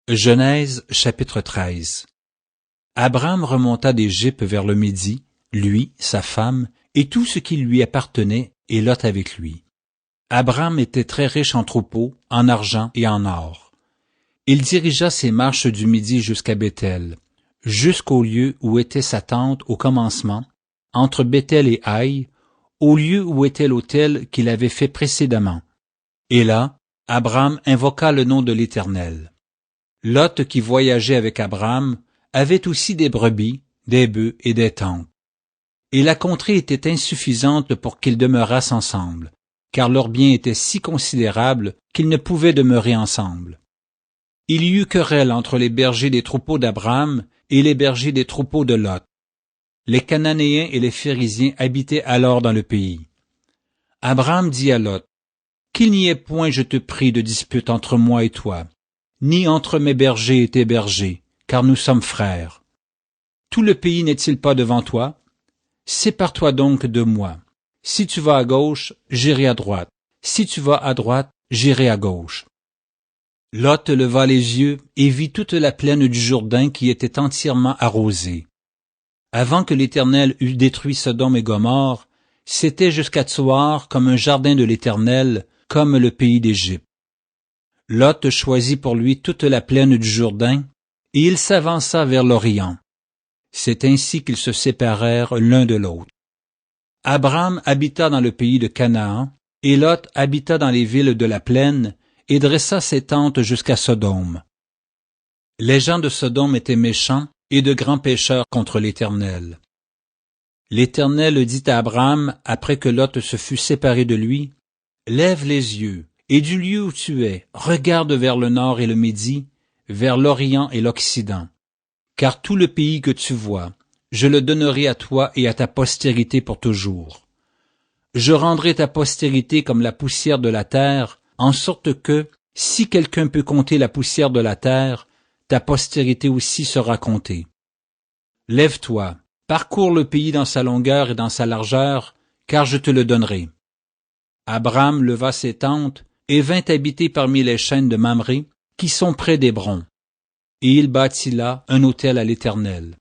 Genèse chapitre 13. Abram remonta d'Égypte vers le midi, lui, sa femme, et tout ce qui lui appartenait, et Lot avec lui. Abram était très riche en troupeaux, en argent et en or. Il dirigea ses marches du midi jusqu'à Béthel, jusqu'au lieu où était sa tente au commencement, entre Béthel et Haï, au lieu où était l'autel qu'il avait fait précédemment. Et là, Abram invoqua le nom de l'Éternel. Lot, qui voyageait avec Abram, avait aussi des brebis, des bœufs et des tentes. Et la contrée était insuffisante pour qu'ils demeurassent ensemble, car leurs biens étaient si considérables qu'ils ne pouvaient demeurer ensemble. Il y eut querelle entre les bergers des troupeaux d'Abram et les bergers des troupeaux de Lot. Les Cananéens et les Phérysiens habitaient alors dans le pays. Abram dit à Lot, « Qu'il n'y ait point, je te prie, de dispute entre moi et toi, ni entre mes bergers et tes bergers, car nous sommes frères. Tout le pays n'est-il pas devant toi? Sépare-toi donc de moi. Si tu vas à gauche, j'irai à droite. Si tu vas à droite, j'irai à gauche. » Lot leva les yeux et vit toute la plaine du Jourdain qui était entièrement arrosée. Avant que l'Éternel eût détruit Sodome et Gomorrhe, c'était jusqu'à Tsoar comme un jardin de l'Éternel, comme le pays d'Égypte. Lot choisit pour lui toute la plaine du Jourdain, et il s'avança vers l'Orient. C'est ainsi qu'ils se séparèrent l'un de l'autre. Abram habita dans le pays de Canaan, et Lot habita dans les villes de la plaine, et dressa ses tentes jusqu'à Sodome. Les gens de Sodome étaient méchants et de grands pécheurs contre l'Éternel. L'Éternel dit à Abram, après que Lot se fut séparé de lui, « Lève les yeux, et du lieu où tu es, regarde vers le nord et le midi, vers l'Orient et l'Occident. Car tout le pays que tu vois, je le donnerai à toi et à ta postérité pour toujours. Je rendrai ta postérité comme la poussière de la terre, en sorte que, si quelqu'un peut compter la poussière de la terre, ta postérité aussi sera comptée. Lève-toi, parcours le pays dans sa longueur et dans sa largeur, car je te le donnerai. » Abram leva ses tentes et vint habiter parmi les chênes de Mamré, qui sont près d'Hébron. Et il bâtit là un autel à l'Éternel.